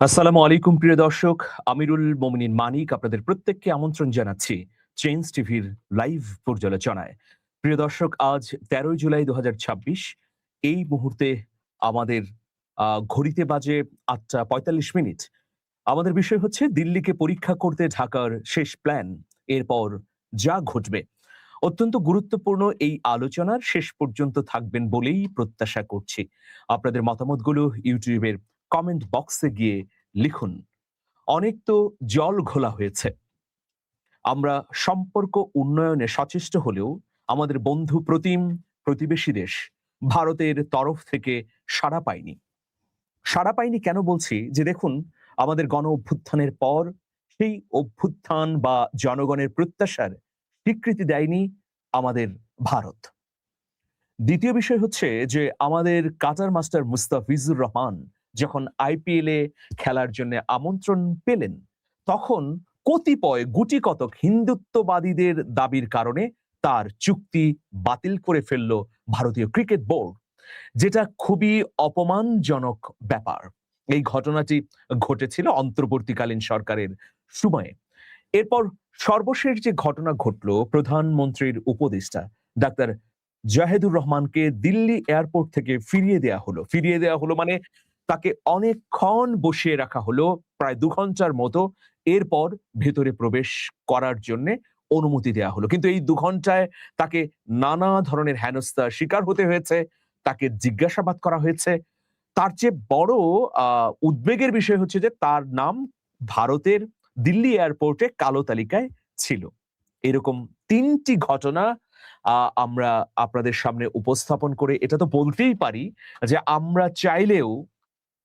আসসালামু আলাইকুম প্রিয় দর্শক। আমিরুল মোমিনিন মানিক আপনাদের প্রত্যেককে আমন্ত্রণ জানাচ্ছি চেঞ্জ টিভির লাইভ পর্যালোচনায়। প্রিয় দর্শক, আজ ১৩ জুলাই ২০২৬। এই মুহূর্তে আমাদের ঘড়িতে বাজে ৮টা ৪৫। আমাদের বিষয় হচ্ছে দিল্লিকে পরীক্ষা করতে ঢাকার শেষ প্ল্যান, এরপর যা ঘটবে। অত্যন্ত গুরুত্বপূর্ণ এই আলোচনার শেষ পর্যন্ত থাকবেন বলেই প্রত্যাশা করছি। আপনাদের মতামতগুলো ইউটিউবের কমেন্ট বক্সে গিয়ে লিখুন। অনেক তো জল ঘোলা হয়েছে। আমরা সম্পর্ক উন্নয়নে সচেষ্ট হলেও আমাদের বন্ধু প্রতিম প্রতিবেশী দেশ ভারতের তরফ থেকে সাড়া পাইনি। সাড়া পাইনি কেন বলছি, যে দেখুন, আমাদের গণ অভ্যুত্থানের পর সেই অভ্যুত্থান বা জনগণের প্রত্যাশার স্বীকৃতি দেয়নি আমাদের ভারত। দ্বিতীয় বিষয় হচ্ছে যে আমাদের কাটার মাস্টার মুস্তাফিজুর রহমান যখন আইপিএল এ খেলার জন্য আমন্ত্রণ পেলেন, তখন কতিপয় গুটি কতক হিন্দুত্ববাদীদের দাবির কারণে তার চুক্তি বাতিল করে ফেলল ভারতীয় ক্রিকেট বোর্ড, যেটা খুবই অপমানজনক ব্যাপার। এই ঘটনাটি ঘটেছিল অন্তর্বর্তীকালীন সরকারের সময়ে। এরপর সর্বশেষ যে ঘটনা ঘটল, প্রধানমন্ত্রীর উপদেষ্টা ডাক্তার জাহেদুর রহমানকে দিল্লি এয়ারপোর্ট থেকে ফিরিয়ে দেয়া হলো মানে তাকে অনেকক্ষণ বসিয়ে রাখা হলো, প্রায় ২ ঘন্টার মতো। এরপর ভেতরে প্রবেশ করার জন্য অনুমতি দেয়া হলো, কিন্তু এই ২ ঘন্টায় তাকে নানা ধরনের হেনস্থার শিকার হতে হয়েছে, তাকে জিজ্ঞাসাবাদ করা হয়েছে। তার চেয়ে বড় উদ্বেগের বিষয় হচ্ছে যে তার নাম ভারতের দিল্লি এয়ারপোর্টে কালো তালিকায় ছিল। এরকম ৩টি ঘটনা আমরা আপনাদের সামনে উপস্থাপন করে এটা তো বলতেই পারি যে আমরা চাইলেও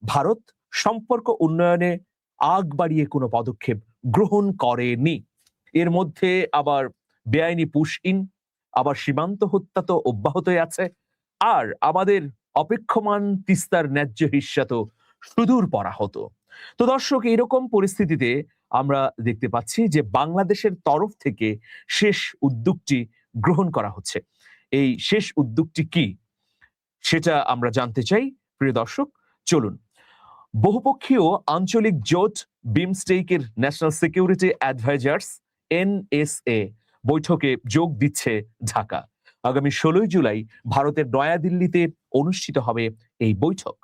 ভারত সম্পর্ক উন্নয়নে আগ বাড়িয়ে কোনো পদক্ষেপ গ্রহণ করেনি। এর মধ্যে আবার বেআইনি পুশ-ইন, আবার সীমান্ত হত্যা তো অব্যাহতই আছে। আর আমাদের অপেক্ষমান তিস্তার ন্যায্য হিস্যা তো সুদূর পরাহত। তো দর্শক, এরকম পরিস্থিতিতে আমরা দেখতে পাচ্ছি যে বাংলাদেশের তরফ থেকে শেষ উদ্যোগটি গ্রহণ করা হচ্ছে। এই শেষ উদ্যোগটি কি সেটা আমরা জানতে চাই। প্রিয় দর্শক, চলুন। বহুপক্ষীয় আঞ্চলিক জোট বিমস্টেকের ন্যাশনাল সিকিউরিটি অ্যাডভাইজার্স এনএসএ বৈঠকে যোগ দিচ্ছে ঢাকা। আগামী ১৬ জুলাই ভারতের নয়াদিল্লিতে অনুষ্ঠিত হবে এই বৈঠক।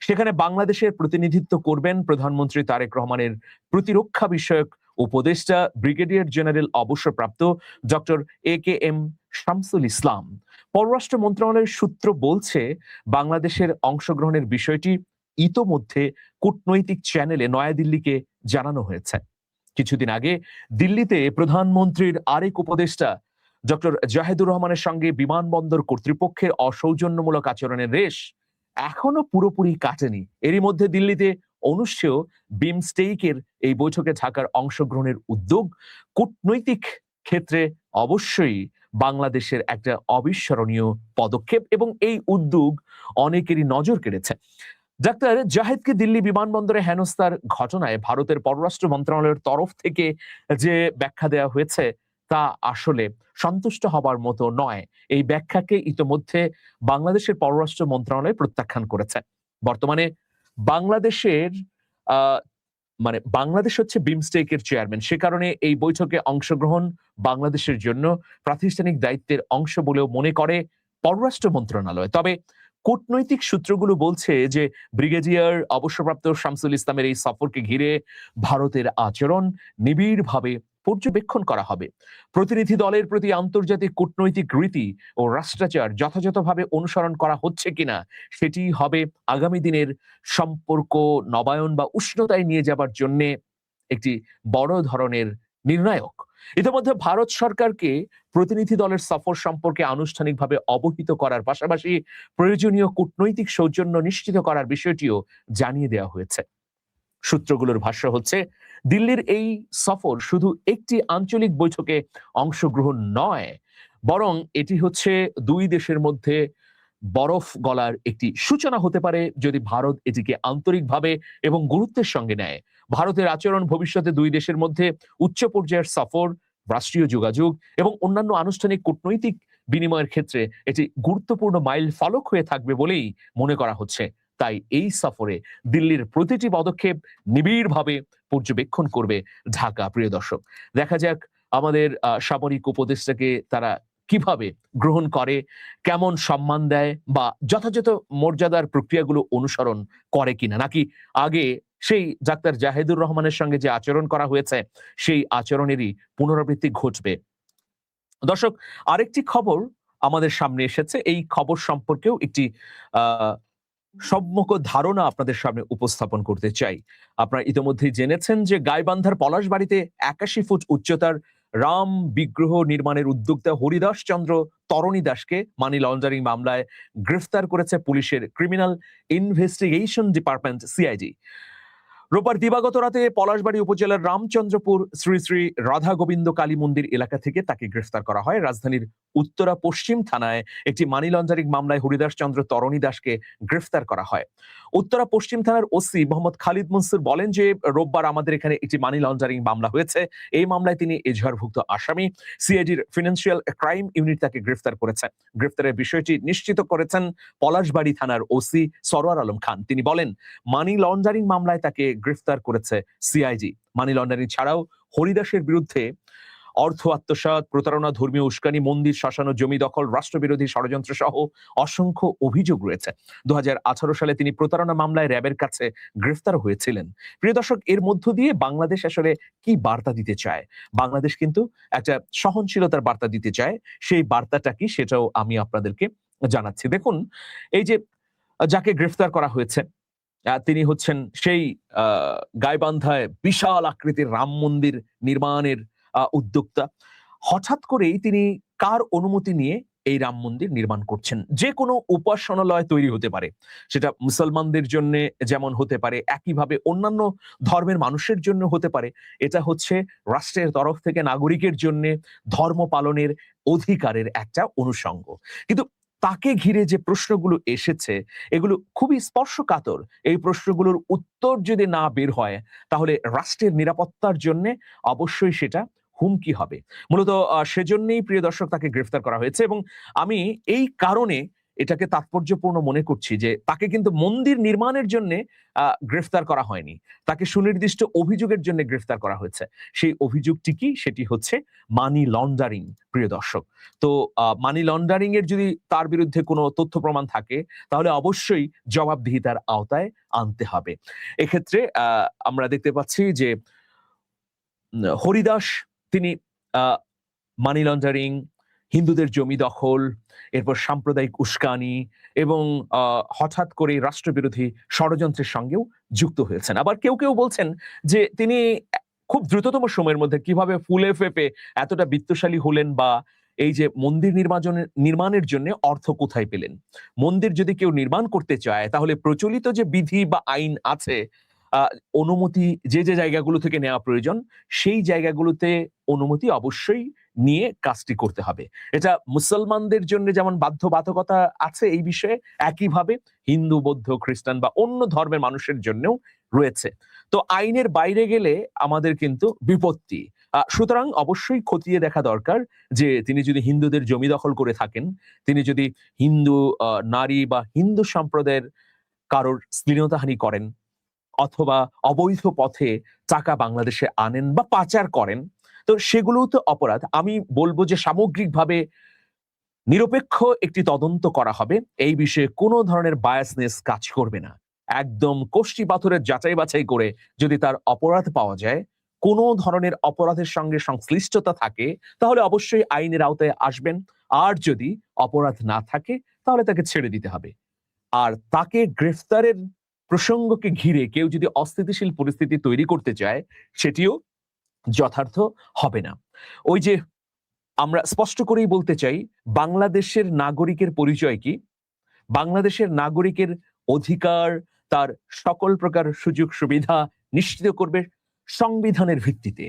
সেখানে বাংলাদেশের প্রতিনিধিত্ব করবেন প্রধানমন্ত্রী তারেক রহমানের প্রতিরক্ষা বিষয়ক উপদেষ্টা ব্রিগেডিয়ার জেনারেল অবসরপ্রাপ্ত ডক্টর এ.কে.এম. শামসুল ইসলাম। পররাষ্ট্র মন্ত্রণালয়ের সূত্র বলছে, বাংলাদেশের অংশগ্রহণের বিষয়টি ইতোমধ্যে কূটনৈতিক চ্যানেলে নয়াদিল্লিকে জানানো হয়েছে। কিছুদিন আগে দিল্লিতে প্রধানমন্ত্রীর আরেক উপদেষ্টা ডক্টর জাহেদুর রহমানের সঙ্গে বিমানবন্দর কর্তৃপক্ষের অসৌজন্যমূলক আচরণের রেশ এখনো পুরোপুরি কাটেনি। এরই মধ্যে দিল্লিতে অনুষ্ঠেয় বিমস্টেকের এই বৈঠকে ঢাকার অংশগ্রহণের উদ্যোগ কূটনৈতিক ক্ষেত্রে অবশ্যই বাংলাদেশের একটা অবিস্মরণীয় পদক্ষেপ, এবং এই উদ্যোগ অনেকেরই নজর কেড়েছে। ডাক্তার জাহেদকে দিল্লি বিমানবন্দরে হেনস্থার ঘটনায় ভারতের পররাষ্ট্র মন্ত্রণালয়ের তরফ থেকে যে ব্যাখ্যা দেওয়া হয়েছে তা আসলে সন্তুষ্ট হবার মতো নয়। এই ব্যাখ্যাকে ইতোমধ্যে বাংলাদেশের পররাষ্ট্র মন্ত্রণালয় প্রত্যাখ্যান করেছে। বর্তমানে বাংলাদেশের আহ বাংলাদেশ হচ্ছে বিমস্টেকের চেয়ারম্যান, সে কারণে এই বৈঠকে অংশগ্রহণ বাংলাদেশের জন্য প্রাতিষ্ঠানিক দায়িত্বের অংশ বলেও মনে করে পররাষ্ট্র মন্ত্রণালয়। তবে কূটনৈতিক সূত্রগুলো বলছে যে ব্রিগেডিয়ার অবসরপ্রাপ্ত শামসুল ইসলামের এই সফরকে ঘিরে ভারতের আচরণ নিবিড়ভাবে পর্যবেক্ষণ করা হবে। প্রতিনিধি দলের প্রতি আন্তর্জাতিক কূটনৈতিক রীতি ও রাষ্ট্রাচার যথাযথভাবে অনুসরণ করা হচ্ছে কিনা সেটি হবে আগামী দিনের সম্পর্ক নবায়ন বা উষ্ণতায় নিয়ে যাবার জন্য একটি বড় ধরনের নির্ণায়ক। ইতিমধ্যে ভারত সরকারকে প্রতিনিধি দলের সফর সম্পর্কে আনুষ্ঠানিকভাবে অবহিত করার পাশাপাশি প্রয়োজনীয় কূটনৈতিক সৌজন্য নিশ্চিত করার বিষয়টিও জানিয়ে দেওয়া হয়েছে। সূত্রগুলোর ভাষ্য হচ্ছে, দিল্লির এই সফর শুধু একটি আঞ্চলিক বৈঠকে অংশগ্রহণ নয়, বরং এটি হচ্ছে দুই দেশের মধ্যে বরফ গলার একটি সূচনা হতে পারে যদি ভারত এটিকে আন্তরিকভাবে এবং গুরুত্বের সঙ্গে নেয়। ভারতের আচরণ ভবিষ্যতে দুই দেশের মধ্যে উচ্চ পর্যায়ের সফর, রাষ্ট্রীয় যোগাযোগ এবং অন্যান্য আনুষ্ঠানিক কূটনৈতিক বিনিময়ের ক্ষেত্রে এটি গুরুত্বপূর্ণ মাইল ফলক হয়ে থাকবে বলেই মনে করা হচ্ছে। তাই এই সফরে দিল্লির প্রতিটি পদক্ষেপ নিবিড়ভাবে পর্যবেক্ষণ করবে ঢাকা। প্রিয় দর্শক, দেখা যাক আমাদের সামরিক উপদেষ্টাকে তারা কিভাবে গ্রহণ করে, কেমন সম্মান দেয়, বা যথাযথ মর্যাদার প্রক্রিয়াগুলো অনুসরণ করে কিনা, নাকি আগে সেই ডাক্তার জাহিদুর রহমানের সঙ্গে যে আচরণ করা হয়েছে সেই আচরণেরই পুনরাবৃত্তি ঘটবে। দর্শক, আরেকটি খবর আমাদের সামনে এসেছে। এই খবর সম্পর্কেও একটি সম্যক ধারণা আপনাদের সামনে উপস্থাপন করতে চাই। আপনারা ইতিমধ্যেই জেনেছেন যে গাইবান্ধার পলাশবাড়িতে ৮১ ফুট উচ্চতার রাম বিগ্রহ নির্মাণের উদ্যোক্তা হরিদাস চন্দ্র তরণী দাসকে মানি লন্ডারিং মামলায় গ্রেফতার করেছে পুলিশের ক্রিমিনাল ইনভেস্টিগেশন ডিপার্টমেন্ট, সিআইডি। রোববার দিবাগত রাতে পলাশবাড়ী উপজেলার রামচন্দ্রপুর শ্রী শ্রী রাধা গোবিন্দ কালী মন্দির এলাকা থেকে তাকে গ্রেফতার করা হয়। রাজধানীর উত্তরা পশ্চিম থানায় একটি মানি লন্ডারিং মামলায় হরিদাস চন্দ্র তরণী দাসকে গ্রেফতার করা হয়। উত্তরা পশ্চিম থানার ওসি মোহাম্মদ খালিদ মনসুর বলেন যে রোববার আমাদের এখানে একটি মানি লন্ডারিং মামলা হয়েছে। এই মামলায় তিনি এজাহারভুক্ত আসামি। সিআইডির ফিনান্সিয়াল ক্রাইম ইউনিট তাকে গ্রেফতার করেছে। গ্রেফতারের বিষয়টি নিশ্চিত করেছেন পলাশবাড়ী থানার ওসি সরওয়ার আলম খান। তিনি বলেন, মানি লন্ডারিং মামলায় তাকে গ্রেফতার করেছে সিআইডি। মানি লন্ডারিং ছাড়াও হরিদাসের বিরুদ্ধে অর্থ আত্মসাৎ, প্রতারণা, ধর্মীয় উস্কানি, মন্দির শাসানো, জমি দখল, রাষ্ট্রবিরোধী ষড়যন্ত্র সহ অসংখ্য অভিযোগ রয়েছে। ২০১৮ সালে তিনি প্রতারণা মামলায় র্যাবের কাছে গ্রেফতার হয়েছিলেন। প্রিয় দর্শক, এর মধ্য দিয়ে বাংলাদেশ আসলে কি বার্তা দিতে চায়? বাংলাদেশ কিন্তু একটা সহনশীলতার বার্তা দিতে চায়। সেই বার্তাটা কি, সেটাও আমি আপনাদেরকে জানাচ্ছি। দেখুন, এই যে যাকে গ্রেফতার করা হয়েছে তিনি হচ্ছেন সেই গাইবান্ধায় বিশাল আকৃতির রাম মন্দির নির্মাণের উদ্যোক্তা। হঠাৎ করেই তিনি কার অনুমতি নিয়ে এই রাম মন্দির নির্মাণ করছেন? যে কোনো উপাসনালয় তৈরি হতে পারে, সেটা মুসলমানদের জন্য যেমন হতে পারে, একইভাবে অন্যান্য ধর্মের মানুষের জন্য হতে পারে। এটা হচ্ছে রাষ্ট্রের তরফ থেকে নাগরিকের জন্য ধর্ম পালনের অধিকারের একটা অনুষঙ্গ। কিন্তু তাকে ঘিরে যে প্রশ্নগুলো এসেছে এগুলো খুবই স্পর্শকাতর। এই প্রশ্নগুলোর উত্তর যদি না বের হয় তাহলে রাষ্ট্রের নিরাপত্তার জন্য অবশ্যই সেটা হুমকি হবে। মূলত সেজন্যই প্রিয় দর্শক তাকে গ্রেফতার করা হয়েছে। এবং আমি এই কারণে এটাকে তাৎপর্যপূর্ণ মনে করছি যে তাকে কিন্তু মন্দির নির্মাণের জন্য গ্রেফতার করা হয়নি, তাকে সুনির্দিষ্ট অভিযোগের জন্য গ্রেফতার করা হয়েছে। সেই অভিযোগটি কি? সেটি হচ্ছে মানি লন্ডারিং। প্রিয় দর্শক, তো মানি লন্ডারিং এর যদি তার বিরুদ্ধে কোনো তথ্য প্রমাণ থাকে তাহলে অবশ্যই জবাবদিহিতার আওতায় আনতে হবে। এক্ষেত্রে আমরা দেখতে পাচ্ছি যে হরিদাস তিনি মানি লন্ডারিং, হিন্দুদের জমি দখল, এরপর সাম্প্রদায়িক উস্কানি এবং হঠাৎ করে রাষ্ট্রবিরোধী ষড়যন্ত্রের সঙ্গেও যুক্ত হয়েছেন। আবার কেউ কেউ বলছেন যে তিনি খুব দ্রুততম সময়ের মধ্যে কিভাবে ফুলে ফেপে এতটা বিত্তশালী হলেন, বা এই যে মন্দির নির্মাণের জন্য অর্থ কোথায় পেলেন? মন্দির যদি কেউ নির্মাণ করতে চায় তাহলে প্রচলিত যে বিধি বা আইন আছে, অনুমতি যে যে জায়গাগুলো থেকে নেওয়া প্রয়োজন সেই জায়গাগুলোতে অনুমতি অবশ্যই নিয়ে কাজটি করতে হবে। এটা মুসলমানদের জন্য যেমন বাধ্যবাধকতা আছে এই বিষয়ে, একইভাবে হিন্দু, বৌদ্ধ, খ্রিস্টান বা অন্য ধর্মের মানুষের জন্যও রয়েছে। তো আইনের বাইরে গেলে আমাদের কিন্তু বিপত্তি। সুতরাং অবশ্যই খতিয়ে দেখা দরকার যে তিনি যদি হিন্দুদের জমি দখল করে থাকেন, তিনি যদি হিন্দু নারী বা হিন্দু সম্প্রদায়ের কারোর শ্লীলতাহানি করেন, অথবা অবৈধ পথে টাকা বাংলাদেশে আনেন বা পাচার করেন, তো সেগুলোও তো অপরাধ। আমি বলবো যে সামগ্রিকভাবে নিরপেক্ষ একটি তদন্ত করা হবে। এই বিষয়ে কোনো ধরনের বায়াসনেস কাজ করবে না। একদম কষ্টি পাথরের যাচাই বাছাই করে যদি তার অপরাধ পাওয়া যায়, কোনো ধরনের অপরাধের সঙ্গে সংশ্লিষ্টতা থাকে, তাহলে অবশ্যই আইনের আওতায় আসবেন। আর যদি অপরাধ না থাকে তাহলে তাকে ছেড়ে দিতে হবে। আর তাকে গ্রেফতারের প্রসঙ্গকে ঘিরে কেউ যদি অস্থিতিশীল পরিস্থিতি তৈরি করতে চায়, সেটিও যথার্থ হবে না। ওই যে আমরা স্পষ্ট করেই বলতে চাই, বাংলাদেশের নাগরিকের পরিচয় কি? বাংলাদেশের নাগরিকের অধিকার, তার সকল প্রকার সুযোগ সুবিধা নিশ্চিত করবে সংবিধানের ভিত্তিতে।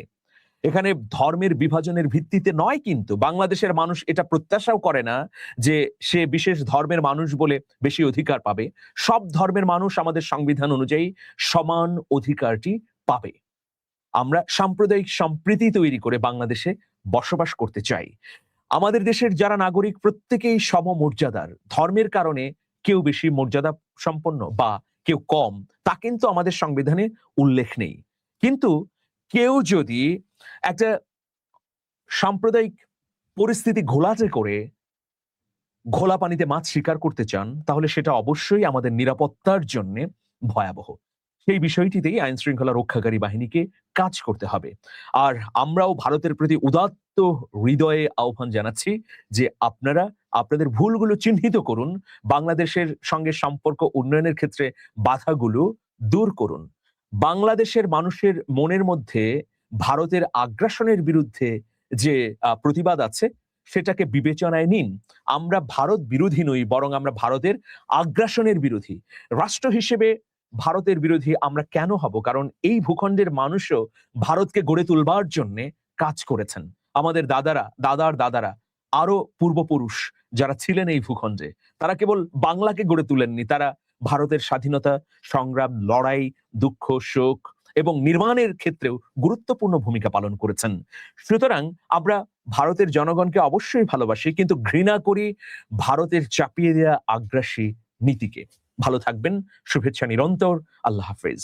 এখানে ধর্মের বিভাজনের ভিত্তিতে নয়। কিন্তু বাংলাদেশের মানুষ এটা প্রত্যাশাও করে না যে সে বিশেষ ধর্মের মানুষ বলে বেশি অধিকার পাবে। সব ধর্মের মানুষ আমাদের সংবিধান অনুযায়ী সমান অধিকারটি পাবে। আমরা সাম্প্রদায়িক সম্প্রীতি তৈরি করে বাংলাদেশে বসবাস করতে চাই। আমাদের দেশের যারা নাগরিক প্রত্যেকেই সমমর্যাদার। ধর্মের কারণে কেউ বেশি মর্যাদা সম্পন্ন বা কেউ কম, তা কিন্তু আমাদের সংবিধানে উল্লেখ নেই। কিন্তু কেউ যদি একটা সাম্প্রদায়িক পরিস্থিতি ঘোলাটে করে ঘোলা পানিতে মাছ শিকার করতে চান, তাহলে সেটা অবশ্যই আমাদের নিরাপত্তার জন্যে ভয়াবহ। সেই বিষয়টিতেই আইন শৃঙ্খলা রক্ষাকারী বাহিনীকে কাজ করতে হবে। আর আমরাও ভারতের প্রতি উদাত্ত হৃদয়ে আহ্বান জানাচ্ছি যে আপনারা আপনাদের ভুলগুলো চিহ্নিত করুন, বাংলাদেশের সঙ্গে সম্পর্ক উন্নয়নের ক্ষেত্রে বাধাগুলো দূর করুন। বাংলাদেশের মানুষের মনের মধ্যে ভারতের আগ্রাসনের বিরুদ্ধে যে প্রতিবাদ আছে, সেটাকে বিবেচনায় নিন। আমরা ভারত বিরোধী নই, বরং আমরা ভারতের আগ্রাসনের বিরোধী। রাষ্ট্র হিসেবে ভারতের বিরোধী আমরা কেন হব? কারণ এই ভূখণ্ডের মানুষও ভারতকে গড়ে তুলবার জন্য কাজ করেছেন। আমাদের দাদার দাদারা, আরো পূর্বপুরুষ যারা ছিলেন এই ভূখণ্ডে, তারা কেবল বাংলাকে গড়ে তুলেননি, তারা ভারতের স্বাধীনতা সংগ্রাম, লড়াই, দুঃখ, শোক এবং নির্মাণের ক্ষেত্রেও গুরুত্বপূর্ণ ভূমিকা পালন করেছেন। সুতরাং আমরা ভারতের জনগণকে অবশ্যই ভালোবাসি, কিন্তু ঘৃণা করি ভারতের চাপিয়ে দেওয়া আগ্রাসী নীতিকে। ভালো থাকবেন, শুভেচ্ছা নিরন্তর। আল্লাহ হাফেজ।